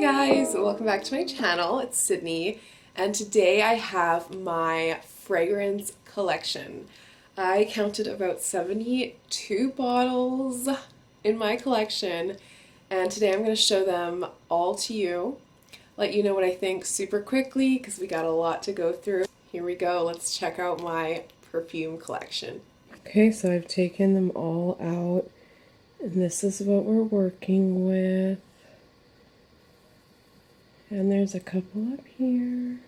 guys, welcome back to my channel. It's Sydney, and today I have my fragrance collection. I counted about 72 bottles in my collection, and today I'm going to show them all to you, let you know what I think super quickly because we got a lot to go through. Here we go, let's check out my perfume collection. Okay, so I've taken them all out, and this is what we're working with. And there's a couple up here.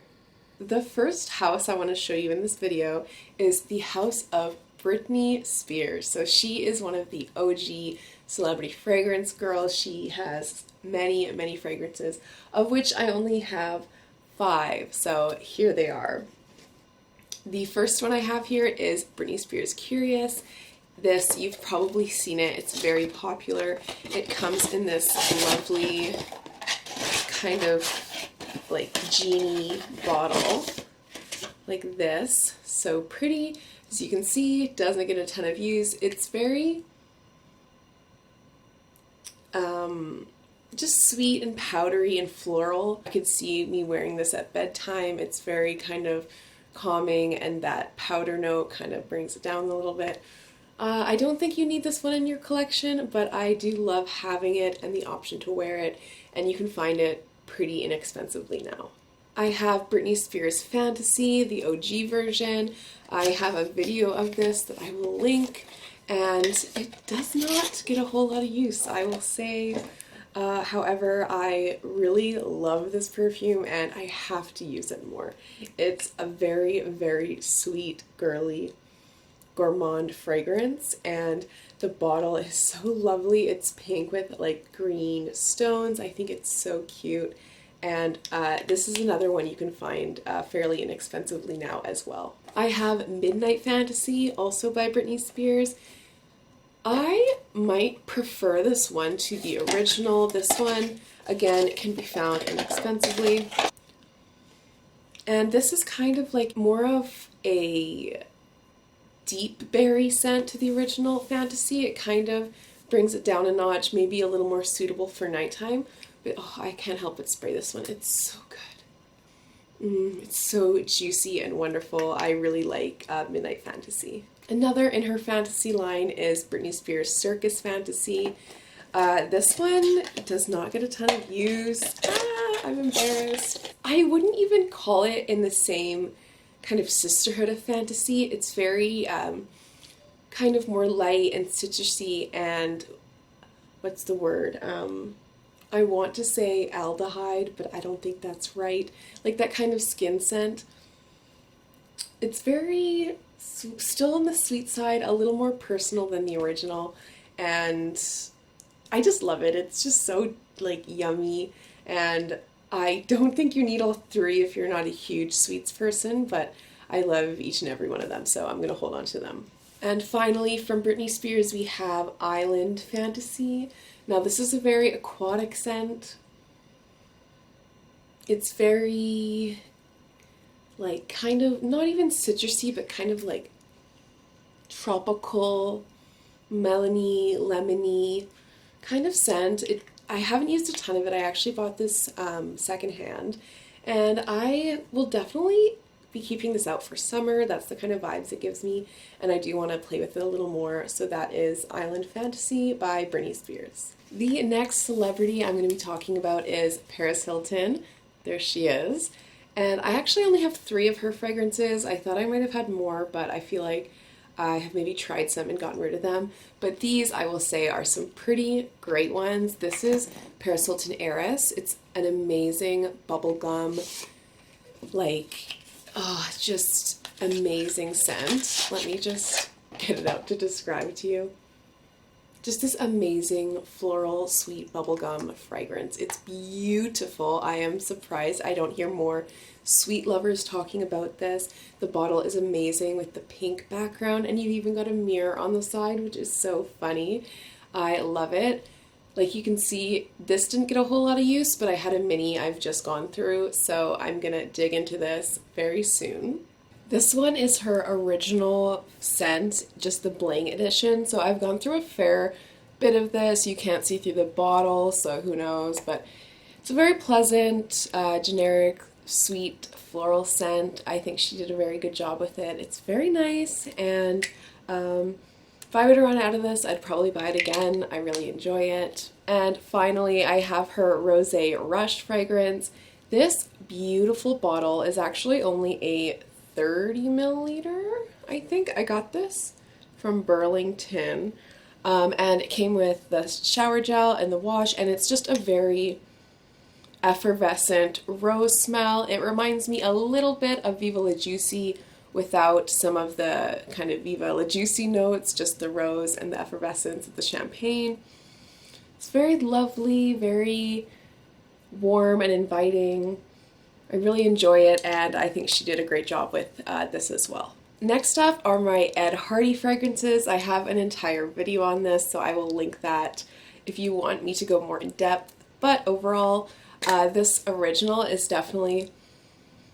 The first house I want to show you in this video is the house of Britney Spears. So she is one of the OG celebrity fragrance girls. She has many fragrances, of which I only have 5. So here they are. The first one I have here is Britney Spears Curious. This, you've probably seen it. It's very popular. It comes in this lovely kind of like genie bottle like this. So pretty. As you can see, doesn't get a ton of use. It's very just sweet and powdery and floral. I could see me wearing this at bedtime. It's very kind of calming, and that powder note kind of brings it down a little bit. I don't think you need this one in your collection, but I do love having it and the option to wear it, and you can find it pretty inexpensively now. I have Britney Spears Fantasy, the OG version. I have a video of this that I will link, and it does not get a whole lot of use, I will say. However, I really love this perfume and I have to use it more. It's a very sweet, girly, gourmand fragrance, and the bottle is so lovely. It's pink with like green stones. I think it's so cute, and this is another one you can find fairly inexpensively now as well. I have Midnight Fantasy, also by Britney Spears. I might prefer this one to the original. This one, again, can be found inexpensively. And this is kind of like more of a deep berry scent to the original Fantasy. It kind of brings it down a notch, maybe a little more suitable for nighttime. But oh, I can't help but spray this one. It's so good. It's so juicy and wonderful. I really like Midnight Fantasy. Another in her Fantasy line is Britney Spears Circus Fantasy. This one does not get a ton of use. I'm embarrassed. I wouldn't even call it in the same kind of sisterhood of Fantasy. It's very kind of more light and citrusy and what's the word? I want to say aldehyde, but I don't think that's right. Like that kind of skin scent. It's very still on the sweet side, a little more personal than the original, and I just love it. It's just so like yummy, and I don't think you need all 3 if you're not a huge sweets person, but I love each and every one of them, so I'm going to hold on to them. And finally, from Britney Spears, we have Island Fantasy. Now, this is a very aquatic scent. It's very, like, kind of, not even citrusy, but kind of like tropical, melony, lemony kind of scent. I haven't used a ton of it. I actually bought this secondhand, and I will definitely be keeping this out for summer. That's the kind of vibes it gives me, and I do want to play with it a little more. So that is Island Fantasy by Britney Spears. The next celebrity I'm going to be talking about is Paris Hilton. There she is. And I actually only have 3 of her fragrances. I thought I might have had more, but I feel like I have maybe tried some and gotten rid of them. But these, I will say, are some pretty great ones. This is Paris Hilton Heiress. It's an amazing bubblegum, like, oh, just amazing scent. Let me just get it out to describe to you. Just this amazing floral, sweet bubblegum fragrance. It's beautiful. I am surprised I don't hear more sweet lovers talking about this. The bottle is amazing with the pink background, and you've even got a mirror on the side, which is so funny. I love it. Like you can see, this didn't get a whole lot of use, but I had a mini I've just gone through, so I'm gonna dig into this very soon. This one is her original scent, just the bling edition. So I've gone through a fair bit of this. You can't see through the bottle, so who knows, but It's a very pleasant, generic, sweet floral scent. I think she did a very good job with it. It's very nice, and if I were to run out of this, I'd probably buy it again. I really enjoy it. And finally, I have her Rosé Rush fragrance. This beautiful bottle is actually only a 30 milliliter. I think I got this from Burlington. And it came with the shower gel and the wash, and it's just a very effervescent rose smell. It reminds me a little bit of Viva La Juicy without some of the kind of Viva La Juicy notes, just the rose and the effervescence of the champagne. It's very lovely, very warm and inviting. I really enjoy it, and I think she did a great job with this as well. Next up are my Ed Hardy fragrances. I have an entire video on this, so I will link that if you want me to go more in depth. But overall, this original is definitely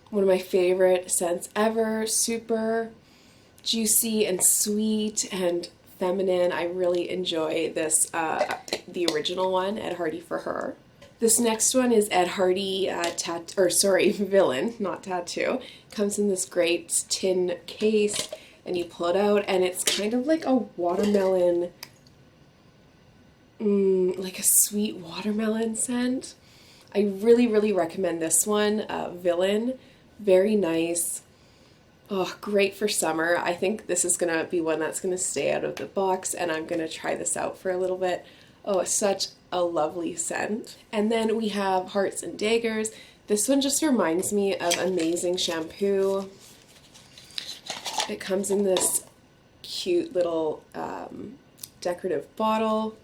one of my favorite scents ever. Super juicy and sweet and feminine. I really enjoy this, the original one, Ed Hardy for Her. This next one is Ed Hardy Villain, not Tattoo. Comes in this great tin case, and you pull it out, and it's kind of like a watermelon, like a sweet watermelon scent. I really, really recommend this one, Villain. Very nice. Oh, great for summer. I think this is going to be one that's going to stay out of the box, and I'm going to try this out for a little bit. Oh, it's such a lovely scent. And then we have Hearts and Daggers. This one just reminds me of Amazing Shampoo. It comes in this cute little decorative bottle.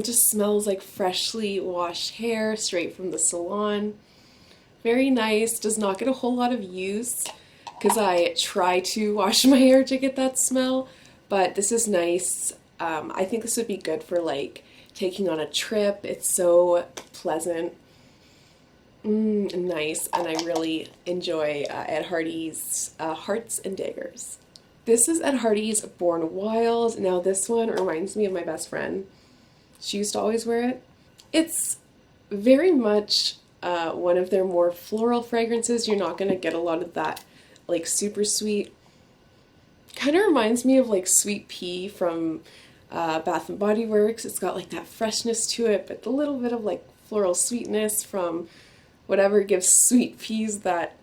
Just smells like freshly washed hair straight from the salon. Very nice. Does not get a whole lot of use because I try to wash my hair to get that smell, but this is nice. I think this would be good for like taking on a trip. It's so pleasant, nice, and I really enjoy Ed Hardy's Hearts and Daggers. This is Ed Hardy's Born Wild. Now this one reminds me of my best friend. She used to always wear it. It's very much one of their more floral fragrances. You're not going to get a lot of that like super sweet. Kind of reminds me of like Sweet Pea from Bath and Body Works. It's got like that freshness to it, but a little bit of like floral sweetness from whatever gives sweet peas that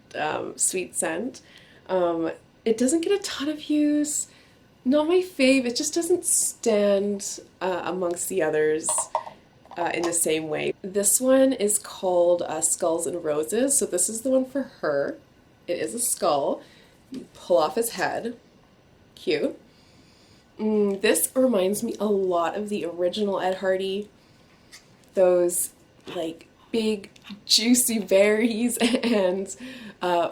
sweet scent. It doesn't get a ton of use. Not my fave. It just doesn't stand amongst the others in the same way. This one is called Skulls and Roses. So this is the one for her. It is a skull. You pull off his head. Cute. This reminds me a lot of the original Ed Hardy. Those like big juicy berries and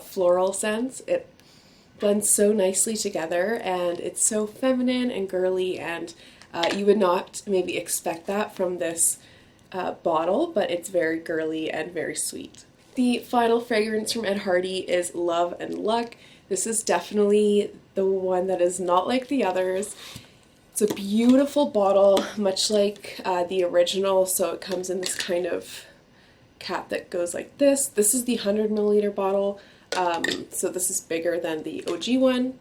floral scents. It blends so nicely together, and it's so feminine and girly, and you would not maybe expect that from this bottle, but it's very girly and very sweet. The final fragrance from Ed Hardy is Love and Luck. This is definitely the one that is not like the others. It's a beautiful bottle, much like the original, so it comes in this kind of cap that goes like this. This is the 100 milliliter bottle, so this is bigger than the OG one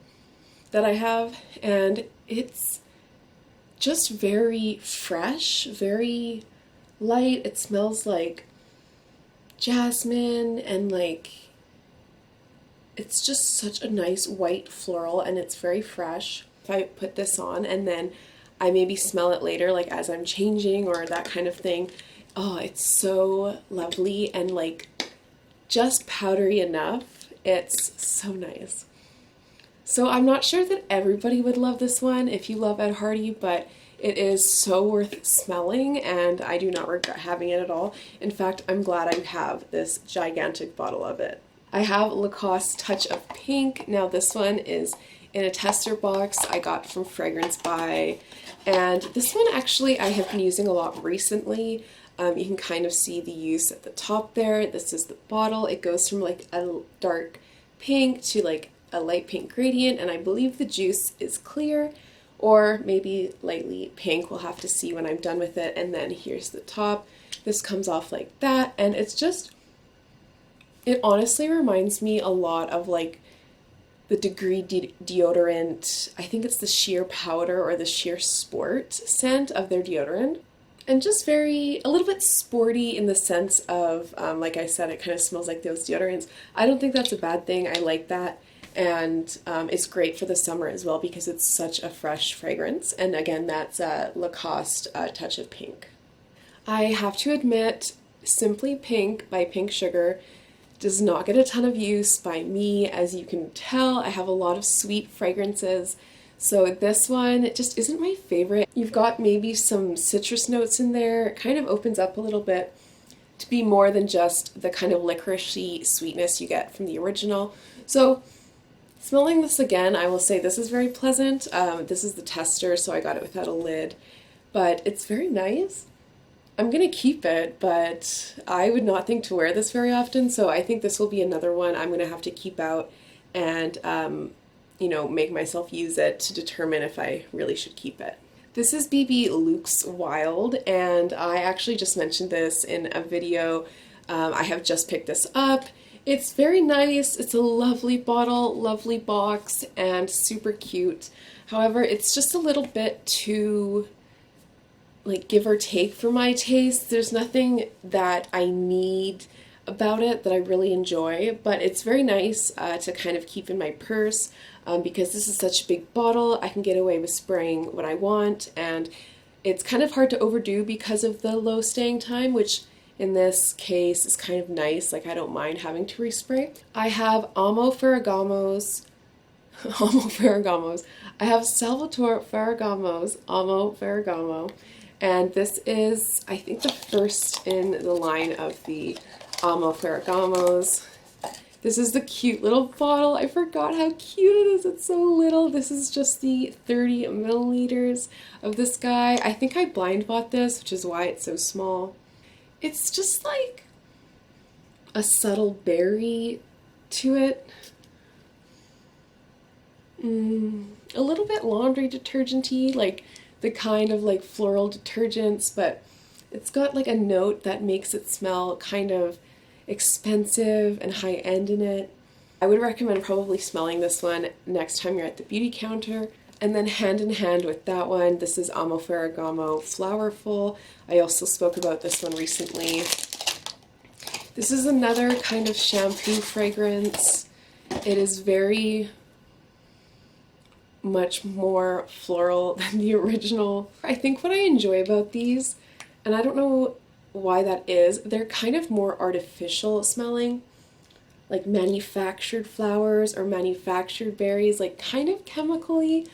that I have, and it's just very fresh, very light. It smells like jasmine, and like it's just such a nice white floral, and it's very fresh. If I put this on and then I maybe smell it later, like as I'm changing or that kind of thing, oh, it's so lovely and like just powdery enough. It's so nice. So I'm not sure that everybody would love this one if you love Ed Hardy, but it is so worth smelling, and I do not regret having it at all. In fact, I'm glad I have this gigantic bottle of it. I have Lacoste Touch of Pink. Now this one is in a tester box I got from Fragrance Buy, and this one actually I have been using a lot recently. You can kind of see the use at the top there. This is the bottle. It goes from like a dark pink to like a light pink gradient, and I believe the juice is clear. or maybe lightly pink. We'll have to see when I'm done with it. And then here's the top. This comes off like that, and it's just, it honestly reminds me a lot of like the Degree deodorant. I think it's the Sheer Powder or the Sheer Sport scent of their deodorant. And just a little bit sporty in the sense of, like I said, it kind of smells like those deodorants. I don't think that's a bad thing. I like that. And it's great for the summer as well because it's such a fresh fragrance. And again, that's Lacoste Touch of Pink. I have to admit, Simply Pink by Pink Sugar does not get a ton of use by me. As you can tell, I have a lot of sweet fragrances. So this one, it just isn't my favorite. You've got maybe some citrus notes in there. It kind of opens up a little bit to be more than just the kind of licoricey sweetness you get from the original. So smelling this again, I will say this is very pleasant. This is the tester, so I got it without a lid. But it's very nice. I'm going to keep it, but I would not think to wear this very often, so I think this will be another one I'm going to have to keep out and, you know, make myself use it to determine if I really should keep it. This is BB Luke's Wild, and I actually just mentioned this in a video. I have just picked this up. It's very nice. It's a lovely bottle, lovely box, and super cute. However, it's just a little bit too, like, give or take for my taste. There's nothing that I need about it that I really enjoy, but it's very nice to kind of keep in my purse because this is such a big bottle. I can get away with spraying what I want, and it's kind of hard to overdo because of the low staying time, which in this case is kind of nice. Like, I don't mind having to respray. I have Ferragamos. I have Salvatore Ferragamos, Ferragamo. And this is, I think, the first in the line of the Ferragamos. This is the cute little bottle. I forgot how cute it is. It's so little. This is just the 30 milliliters of this guy. I think I blind bought this, which is why it's so small. It's just like a subtle berry to it. A little bit laundry detergent-y, like the kind of like floral detergents, but it's got like a note that makes it smell kind of expensive and high-end in it. I would recommend probably smelling this one next time you're at the beauty counter. And then hand in hand with that one, this is Ferragamo Flowerful. I also spoke about this one recently. This is another kind of shampoo fragrance. It is very much more floral than the original. I think what I enjoy about these, and I don't know why that is, they're kind of more artificial smelling, like manufactured flowers or manufactured berries, like kind of chemically,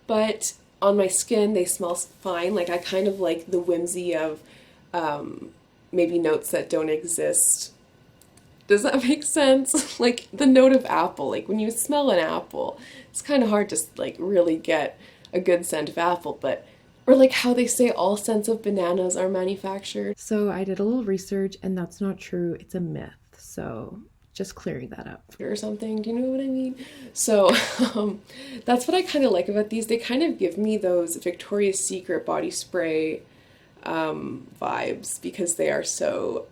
but on my skin they smell fine. Like, I kind of like the whimsy of maybe notes that don't exist. Does that make sense? Like the note of apple, like when you smell an apple, it's kind of hard to like really get a good scent of apple, but, or like how they say all scents of bananas are manufactured. So I did a little research and that's not true. It's a myth. So just clearing that up. Or something, do you know what I mean? So that's what I kind of like about these. They kind of give me those Victoria's Secret body spray vibes because they are so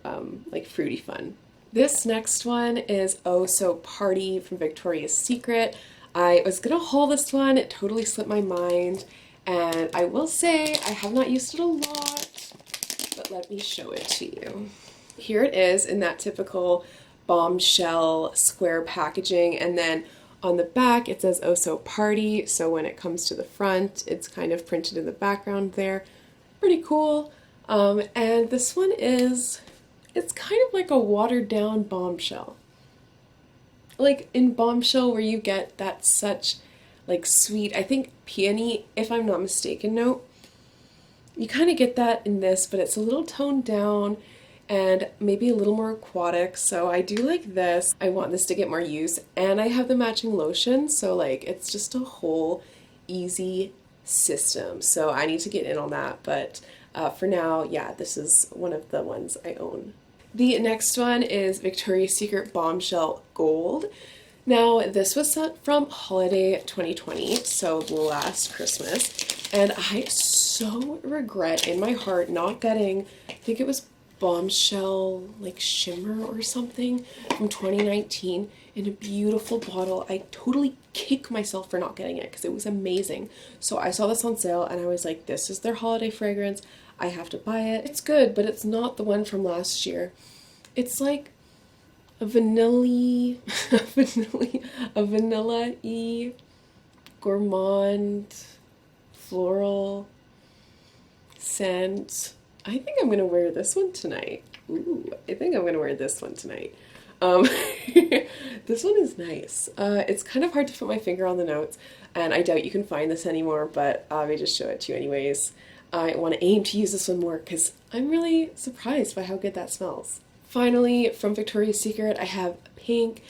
like fruity fun. This next one is Oh So Party from Victoria's Secret. I was gonna haul this one, it totally slipped my mind, and I will say I have not used it a lot, but let me show it to you. Here it is in that typical Bombshell square packaging, and then on the back it says Oh So Party, so when it comes to the front it's kind of printed in the background there. Pretty cool. And this one is, it's kind of like a watered down Bombshell. Like in Bombshell where you get that such like sweet, I think peony, if I'm not mistaken, note. You kind of get that in this, but it's a little toned down and maybe a little more aquatic, so I do like this. I want this to get more use, and I have the matching lotion, so like it's just a whole easy system. So I need to get in on that, but for now, yeah, this is one of the ones I own. The next one is Victoria's Secret Bombshell Gold. Now, this was sent from holiday 2020, so last Christmas, and I so regret in my heart not getting, I think it was Bombshell, like shimmer or something from 2019 in a beautiful bottle. I totally kick myself for not getting it because it was amazing. So I saw this on sale and I was like, this is their holiday fragrance. I have to buy it. It's good, but it's not the one from last year. It's like a vanilla-y gourmand floral scent. I think I'm gonna wear this one tonight. Ooh, I think I'm gonna wear this one tonight. This one is nice. It's kind of hard to put my finger on the notes, and I doubt you can find this anymore, but I may just show it to you anyways. I want to aim to use this one more because I'm really surprised by how good that smells. Finally, from Victoria's Secret, I have pink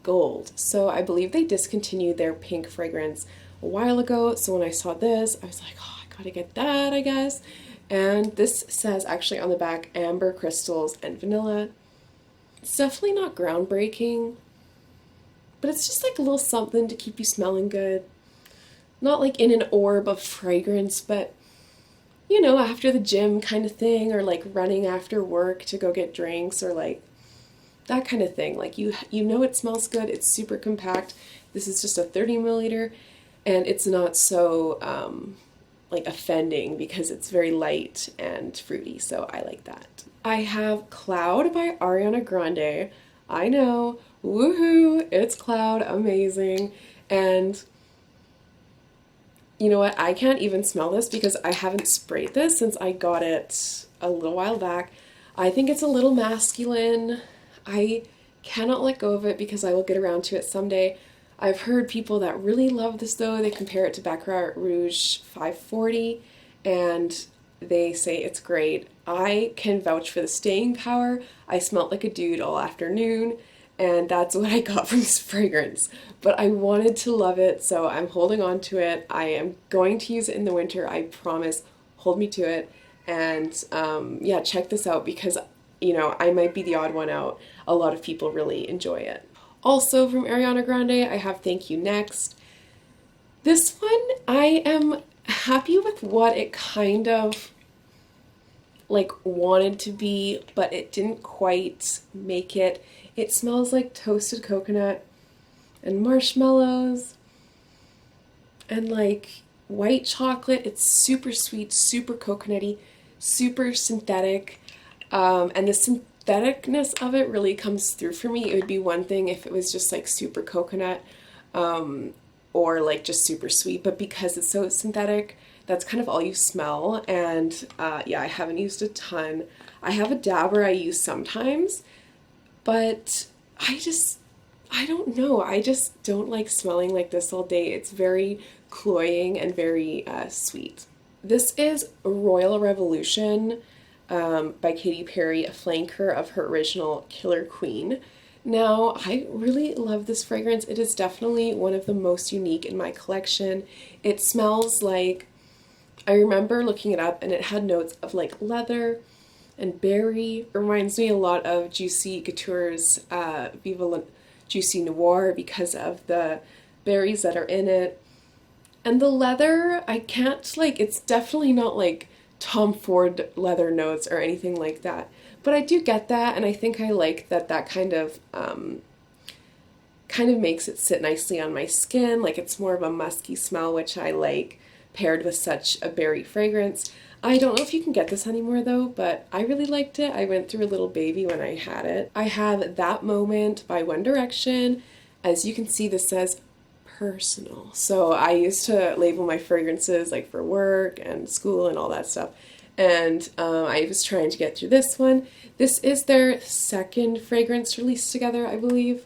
gold. So I believe they discontinued their pink fragrance a while ago. So when I saw this, I was like, oh, I gotta get that, I guess. And this says actually on the back, amber crystals and vanilla. It's definitely not groundbreaking, but it's just like a little something to keep you smelling good. Not like in an orb of fragrance, but you know, after the gym kind of thing, or like running after work to go get drinks, or like that kind of thing. Like you know it smells good, it's super compact. This is just a 30 milliliter, and it's not so like offending because it's very light and fruity, so I like that. I have Cloud by Ariana Grande. I know, woohoo, it's Cloud, amazing. And you know what, I can't even smell this because I haven't sprayed this since I got it a little while back. I think it's a little masculine. I cannot let go of it because I will get around to it someday. I've heard people that really love this though. They compare it to Baccarat Rouge 540 and they say it's great. I can vouch for the staying power. I smelled like a dude all afternoon, and that's what I got from this fragrance. But I wanted to love it, so I'm holding on to it. I am going to use it in the winter, I promise. Hold me to it. And yeah, check this out because, you know, I might be the odd one out. A lot of people really enjoy it. Also from Ariana Grande, I have Thank You Next. This one, I am happy with what it kind of like wanted to be, but it didn't quite make it. It smells like toasted coconut and marshmallows and like white chocolate. It's super sweet, super coconutty, super synthetic, and the syntheticness of it really comes through for me. It would be one thing if it was just like super coconut or like just super sweet, but because it's so synthetic, that's kind of all you smell. And yeah, I haven't used a ton. I have a dabber I use sometimes, but I don't know. I just don't like smelling like this all day. It's very cloying and very sweet. This is Royal Revolution by Katy Perry, a flanker of her original Killer Queen. Now, I really love this fragrance. It is definitely one of the most unique in my collection. It smells like, I remember looking it up and it had notes of like leather and berry. It reminds me a lot of Juicy Couture's Viva La Juicy Noir because of the berries that are in it. And the leather, I can't like, it's definitely not like Tom Ford leather notes or anything like that. But I do get that, and I think I like that kind of makes it sit nicely on my skin. Like it's more of a musky smell, which I like, paired with such a berry fragrance. I don't know if you can get this anymore though, but I really liked it. I went through a little baby when I had it. I have That Moment by One Direction. As you can see, this says personal. So I used to label my fragrances like for work and school and all that stuff. And I was trying to get through this one. This is their second fragrance released together, I believe.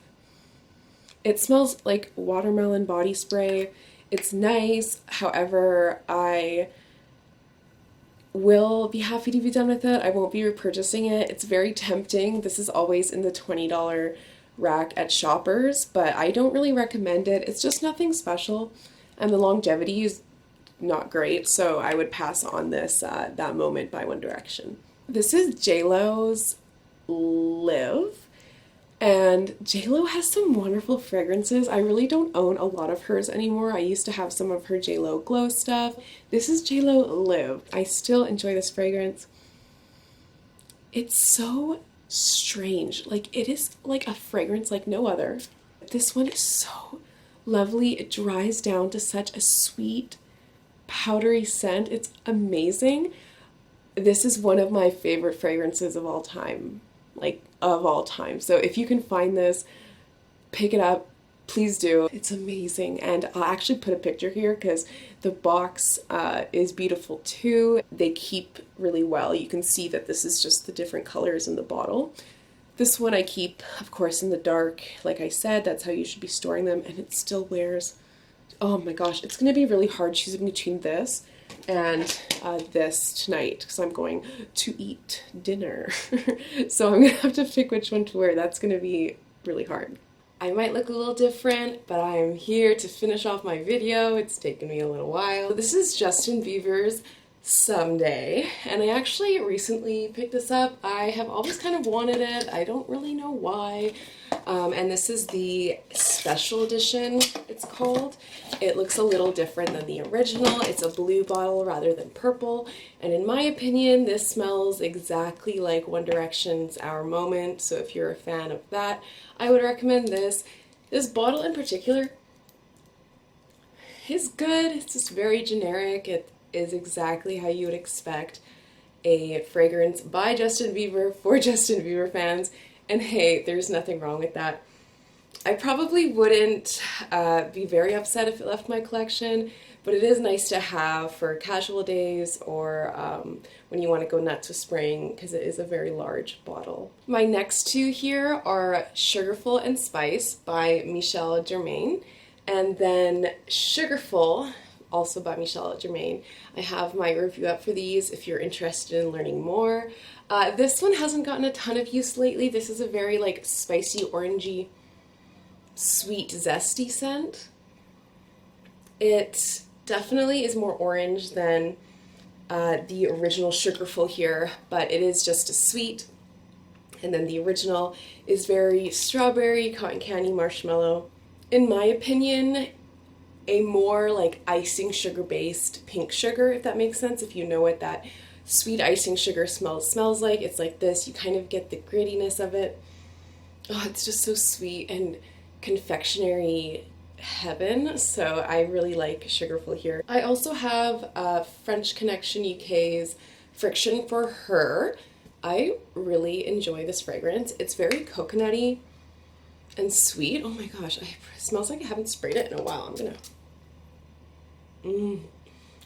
It smells like watermelon body spray. It's nice, however, I will be happy to be done with it. I won't be repurchasing it. It's very tempting. This is always in the $20 rack at Shoppers, but I don't really recommend it. It's just nothing special, and the longevity is not great, so I would pass on this That Moment by One Direction. This is JLo's Live, And JLo has some wonderful fragrances. I really don't own a lot of hers anymore. I used to have some of her JLo Glow stuff. This is JLo Live. I still enjoy this fragrance. It's so strange. Like, it is like a fragrance like no other. This one is so lovely. It dries down to such a sweet, powdery scent. It's amazing. This is one of my favorite fragrances of all time. Like, of all time. So if you can find this, pick it up. Please do. It's amazing. And I'll actually put a picture here because the box is beautiful too. They keep really well. You can see that this is just the different colors in the bottle. This one I keep, of course, in the dark. Like I said, that's how you should be storing them. And it still wears. Oh my gosh, it's going to be really hard choosing between this and this tonight because I'm going to eat dinner. So I'm going to have to pick which one to wear. That's going to be really hard. I might look a little different, but I'm here to finish off my video. It's taken me a little while. This is Justin Bieber's Someday, and I actually recently picked this up. I have always kind of wanted it. I don't really know why. And this is the special edition, it's called. It looks a little different than the original. It's a blue bottle rather than purple. And in my opinion, this smells exactly like One Direction's Our Moment. So if you're a fan of that, I would recommend this. This bottle in particular is good. It's just very generic. It is exactly how you would expect a fragrance by Justin Bieber for Justin Bieber fans. And hey, there's nothing wrong with that. I probably wouldn't be very upset if it left my collection, but it is nice to have for casual days or when you want to go nuts with spraying because it is a very large bottle. My next two here are Sugarful and Spice by Michel Germain, and then Sugarful, also by Michel Germain. I have my review up for these if you're interested in learning more. This one hasn't gotten a ton of use lately. This is a very like spicy, orangey, sweet, zesty scent. It definitely is more orange than the original Sugarful here, but it is just as sweet. And then the original is very strawberry, cotton candy, marshmallow. In my opinion, a more like icing sugar based pink sugar, if that makes sense. If you know what that sweet icing sugar smells like, it's like this. You kind of get the grittiness of it. Oh, it's just so sweet and confectionery heaven. So I really like Sugarful here. I also have French Connection UK's Friction for Her. I really enjoy this fragrance. It's very coconutty and sweet. Oh my gosh, it smells like I haven't sprayed it in a while. I'm gonna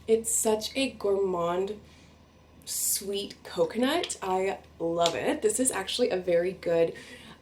It's such a gourmand, sweet coconut. I love it. This is actually a very good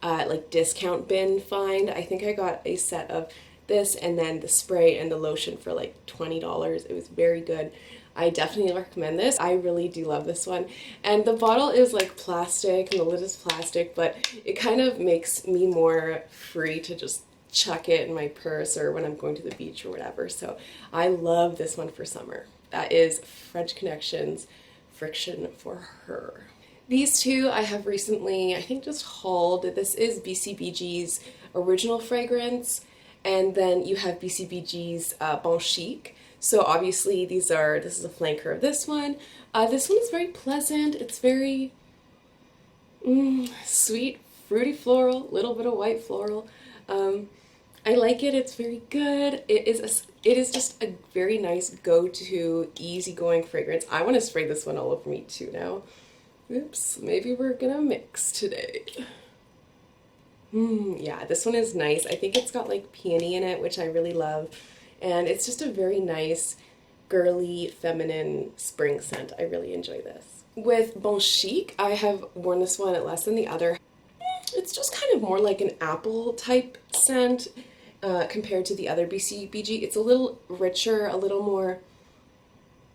like discount bin find. I think I got a set of this and then the spray and the lotion for like $20. It was very good. I definitely recommend this. I really do love this one. And the bottle is like plastic and the lid is plastic, but it kind of makes me more free to just chuck it in my purse or when I'm going to the beach or whatever. So I love this one for summer. That is French Connection's Friction for Her. These two I have recently, I think, just hauled. This is BCBG's original fragrance, and then you have BCBG's Bon Chic. So obviously this is a flanker of this one. This one is very pleasant. It's very sweet, fruity floral, little bit of white floral. I like it. It's very good. It is just a very nice go-to, easygoing fragrance. I want to spray this one all over me too now. Oops, maybe we're gonna mix today. Yeah, this one is nice. I think it's got like peony in it, which I really love. And it's just a very nice, girly, feminine spring scent. I really enjoy this. With Bon Chic, I have worn this one at less than the other. It's just kind of more like an apple type scent compared to the other BCBG. It's a little richer, a little more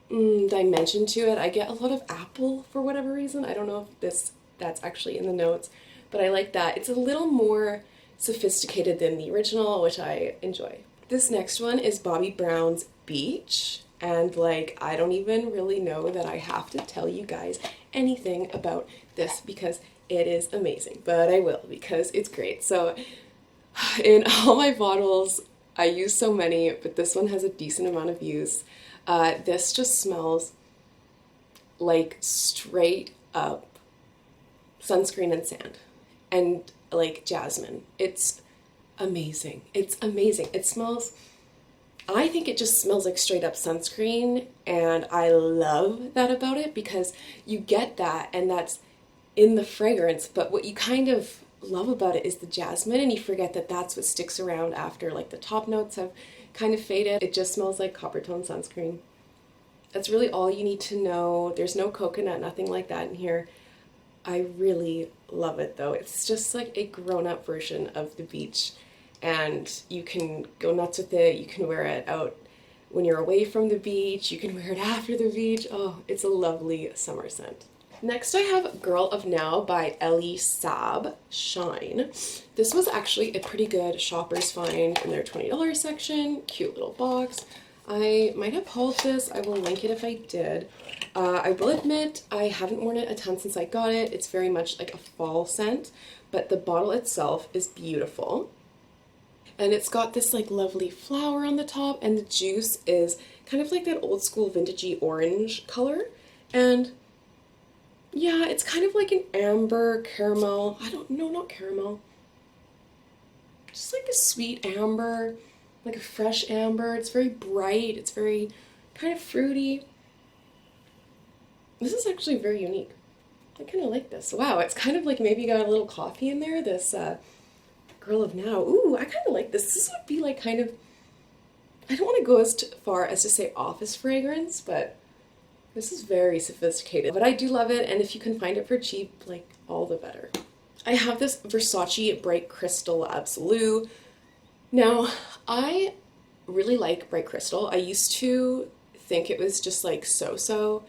dimension to it. I get a lot of apple for whatever reason. I don't know if that's actually in the notes, but I like that. It's a little more sophisticated than the original, which I enjoy. This next one is Bobbi Brown's Beach. And like, I don't even really know that I have to tell you guys anything about this because it is amazing, but I will because it's great. So in all my bottles, I use so many, but this one has a decent amount of use. This just smells like straight up sunscreen and sand and like jasmine. It's amazing. It's amazing. It smells, I think it just smells like straight up sunscreen, and I love that about it because you get that and that's in the fragrance, but what you kind of love about it is the jasmine, and you forget that that's what sticks around after like the top notes have kind of faded. It just smells like copper tone sunscreen. That's really all you need to know. There's no coconut, nothing like that in here. I really love it though. It's just like a grown-up version of the beach, and you can go nuts with it. You can wear it out when you're away from the beach. You can wear it after the beach. Oh, it's a lovely summer scent. Next I have Girl of Now by Elie Saab Shine. This was actually a pretty good shopper's find in their $20 section. Cute little box. I might have hauled this. I will link it if I did. I will admit I haven't worn it a ton since I got it. It's very much like a fall scent, but the bottle itself is beautiful. And it's got this like lovely flower on the top, and the juice is kind of like that old school vintagey orange color. And yeah, it's kind of like an amber caramel. I don't know, not caramel. Just like a sweet amber, like a fresh amber. It's very bright. It's very kind of fruity. This is actually very unique. I kind of like this. Wow, it's kind of like maybe got a little coffee in there. This Girl of Now. Ooh, I kind of like this. This would be like kind of, I don't want to go as far as to say office fragrance, but this is very sophisticated. But I do love it, and if you can find it for cheap, like all the better. I have this Versace Bright Crystal Absolute. Now, I really like Bright Crystal. I used to think it was just like so-so,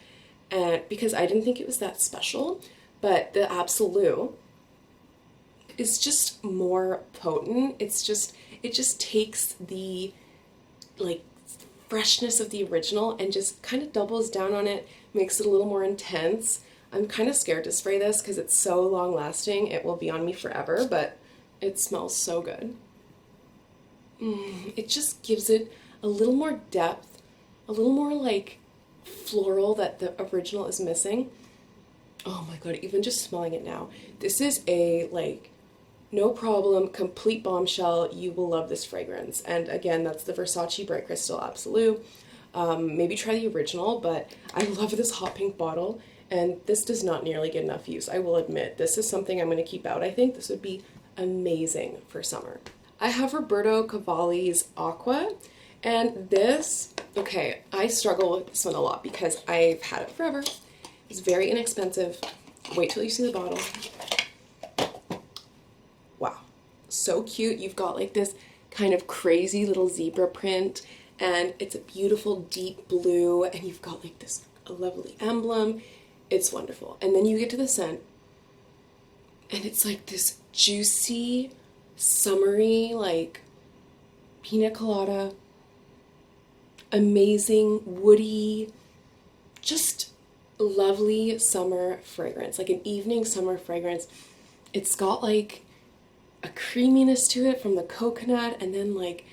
and because I didn't think it was that special, but the Absolute is just more potent. It just takes the like freshness of the original and just kind of doubles down on it, makes it a little more intense. I'm kind of scared to spray this because it's so long lasting. It will be on me forever, but it smells so good. It just gives it a little more depth, a little more like floral that the original is missing. Oh my god, even just smelling it now. This is a like no problem, complete bombshell. You will love this fragrance. And again, that's the Versace Bright Crystal Absolute. Maybe try the original, but I love this hot pink bottle, and this does not nearly get enough use. I will admit, this is something I'm going to keep out. I think this would be amazing for summer. I have Roberto Cavalli's Aqua, and this, okay, I struggle with this one a lot because I've had it forever. It's very inexpensive. Wait till you see the bottle. Wow, so cute. You've got like this kind of crazy little zebra print, and it's a beautiful deep blue, and you've got like this lovely emblem. It's wonderful. And then you get to the scent, and it's like this juicy, summery, like pina colada, amazing, woody, just lovely summer fragrance, like an evening summer fragrance. It's got like a creaminess to it from the coconut, and then like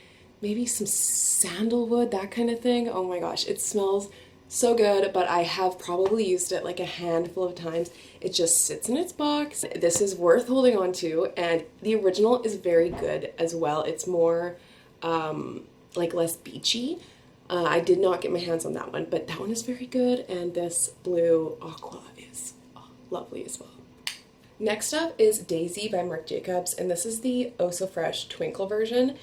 maybe some sandalwood, that kind of thing. Oh my gosh, it smells so good, but I have probably used it like a handful of times. It just sits in its box. This is worth holding on to, and the original is very good as well. It's more like less beachy. I did not get my hands on that one, but that one is very good, and this blue Aqua is lovely as well. Next up is Daisy by Marc Jacobs, and this is the Oh So Fresh Twinkle version.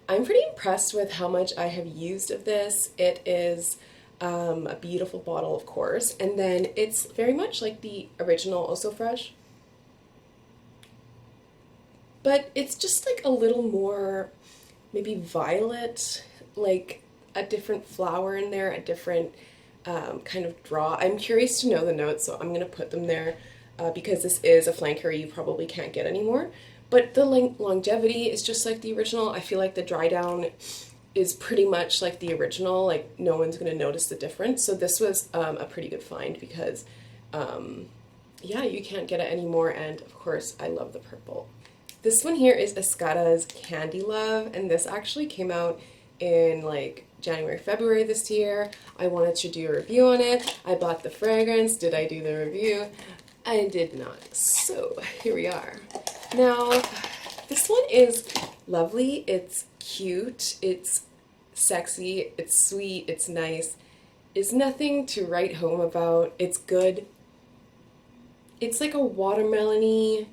I'm pretty impressed with how much I have used of this. It is a beautiful bottle, of course, and then it's very much like the original Oh So Fresh, but it's just like a little more maybe violet, like a different flower in there, a different kind of draw. I'm curious to know the notes, so I'm going to put them there because this is a flanker you probably can't get anymore. But the longevity is just like the original. I feel like the dry down is pretty much like the original, like no one's gonna notice the difference. So this was a pretty good find because yeah, you can't get it anymore, and of course I love the purple. This one here is Escadas Candy Love, and this actually came out in like January, February this year. I wanted to do a review on it. I bought the fragrance. Did I do the review? I did not. So here we are. Now, this one is lovely. It's cute. It's sexy. It's sweet. It's nice. It's nothing to write home about. It's good. It's like a watermelon-y,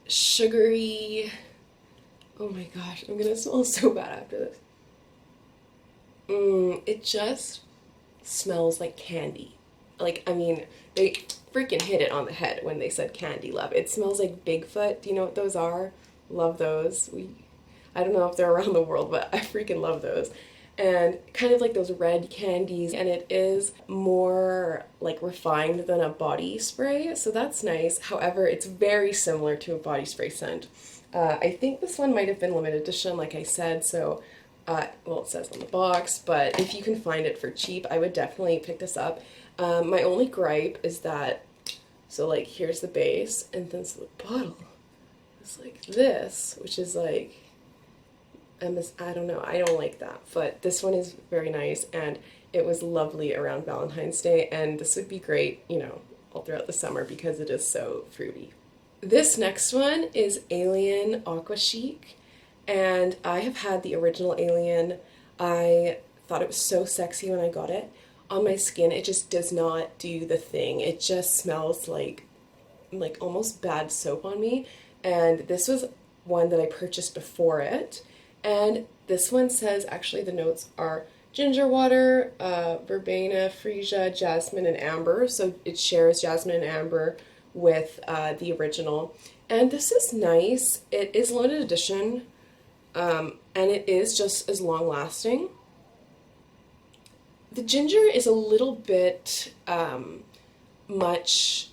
sugary. Oh my gosh, I'm gonna smell so bad after this. It just smells like candy. Like, I mean, they freaking hit it on the head when they said candy love. It smells like Bigfoot. Do you know what those are? Love those. I don't know if they're around the world, but I freaking love those. And kind of like those red candies, and it is more like refined than a body spray, so that's nice. However, it's very similar to a body spray scent. I think this one might have been limited edition, like I said, so well, it says on the box, but if you can find it for cheap, I would definitely pick this up. My only gripe is that, so like here's the base, and then so the bottle is like this, which is like, I don't know, I don't like that, but this one is very nice, and it was lovely around Valentine's Day, and this would be great, you know, all throughout the summer because it is so fruity. This next one is Alien Aqua Chic, and I have had the original Alien. I thought it was so sexy when I got it. On my skin, it just does not do the thing. It just smells like almost bad soap on me, and this was one that I purchased before it. And this one says, actually the notes are ginger water, verbena, freesia, jasmine, and amber. So it shares jasmine and amber with the original. And this is nice. It is limited edition, and it is just as long lasting. The ginger is a little bit much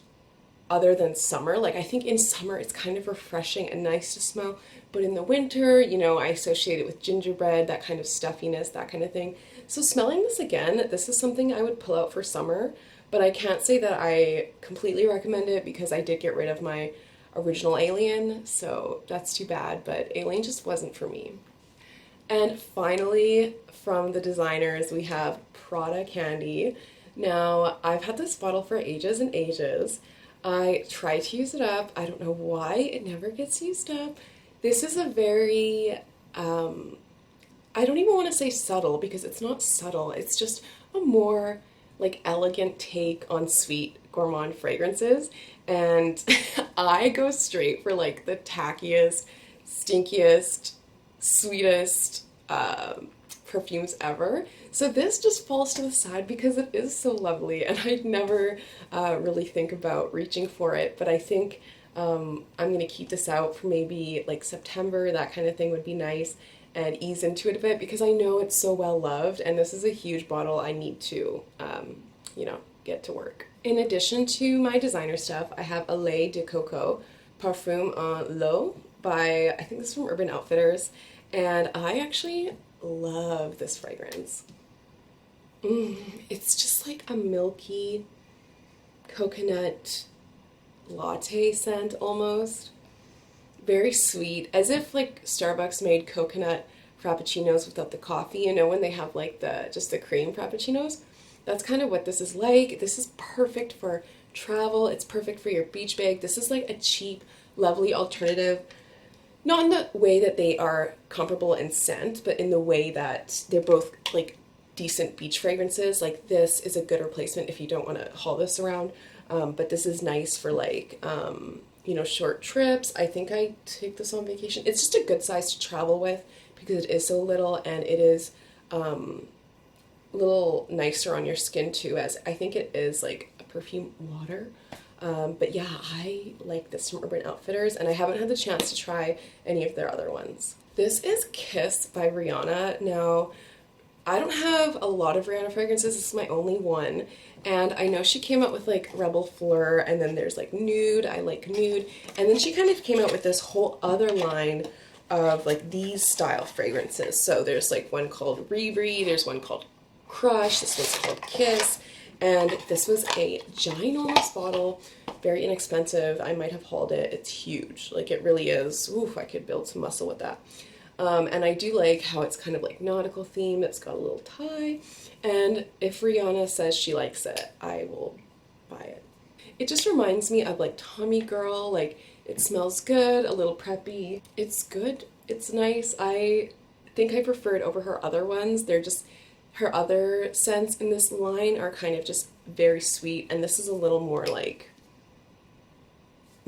other than summer. Like, I think in summer it's kind of refreshing and nice to smell, but in the winter, you know, I associate it with gingerbread, that kind of stuffiness, that kind of thing. So smelling this again, this is something I would pull out for summer, but I can't say that I completely recommend it because I did get rid of my original Alien, so that's too bad, but Alien just wasn't for me. And finally, from the designers, we have Prada Candy. Now, I've had this bottle for ages and ages. I try to use it up. I don't know why it never gets used up. This is a very, I don't even want to say subtle because it's not subtle. It's just a more like elegant take on sweet gourmand fragrances. And I go straight for like the tackiest, stinkiest, sweetest perfumes ever. So this just falls to the side because it is so lovely, and I never really think about reaching for it, but I think I'm going to keep this out for maybe like September, that kind of thing would be nice, and ease into it a bit because I know it's so well loved, and this is a huge bottle I need to, you know, get to work. In addition to my designer stuff, I have a Lait de Coco Parfum en L'eau by, I think this is from Urban Outfitters, and I actually love this fragrance. It's just like a milky coconut latte scent almost. Very sweet, as if like Starbucks made coconut frappuccinos without the coffee, you know, when they have like just the cream frappuccinos. That's kind of what this is like. This is perfect for travel. It's perfect for your beach bag. This is like a cheap, lovely alternative. Not in the way that they are comparable in scent, but in the way that they're both like decent beach fragrances. Like this is a good replacement if you don't want to haul this around. But this is nice for like, you know, short trips. I think I take this on vacation. It's just a good size to travel with because it is so little, and it is a little nicer on your skin too, as I think it is like a perfume water. But yeah, I like this from Urban Outfitters, and I haven't had the chance to try any of their other ones. This is Kiss by Rihanna. Now, I don't have a lot of Rihanna fragrances. This is my only one. And I know she came out with like Rebel Fleur, and then there's like Nude. I like Nude. And then she kind of came out with this whole other line of like these style fragrances. So there's like one called Riri, there's one called Crush, this one's called Kiss, and this was a ginormous bottle, very inexpensive. I might have hauled it. It's huge. Like it really is. Oof, I could build some muscle with that. And I do like how it's kind of like nautical theme. It's got a little tie. And if Rihanna says she likes it, I will buy it. It just reminds me of like Tommy Girl. Like it smells good, a little preppy. It's good. It's nice. I think I prefer it over her other ones. They're just, her other scents in this line are kind of just very sweet. And this is a little more like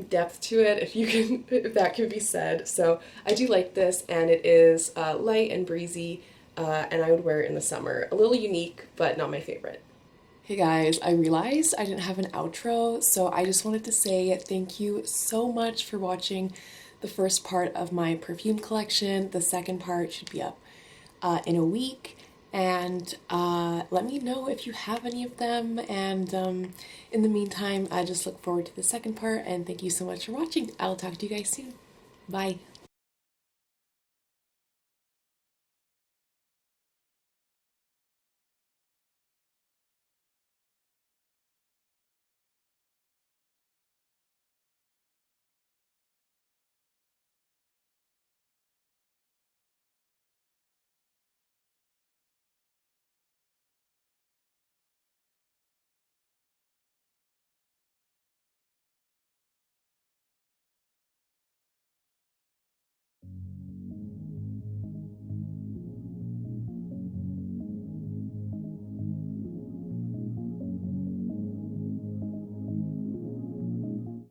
depth to it, if that can be said. So I do like this, and it is light and breezy, and I would wear it in the summer. A little unique, but not my favorite. Hey guys, I realized I didn't have an outro, so I just wanted to say thank you so much for watching the first part of my perfume collection. The second part should be up in a week. And let me know if you have any of them, and in the meantime, I just look forward to the second part, and thank you so much for watching. I'll talk to you guys soon. Bye.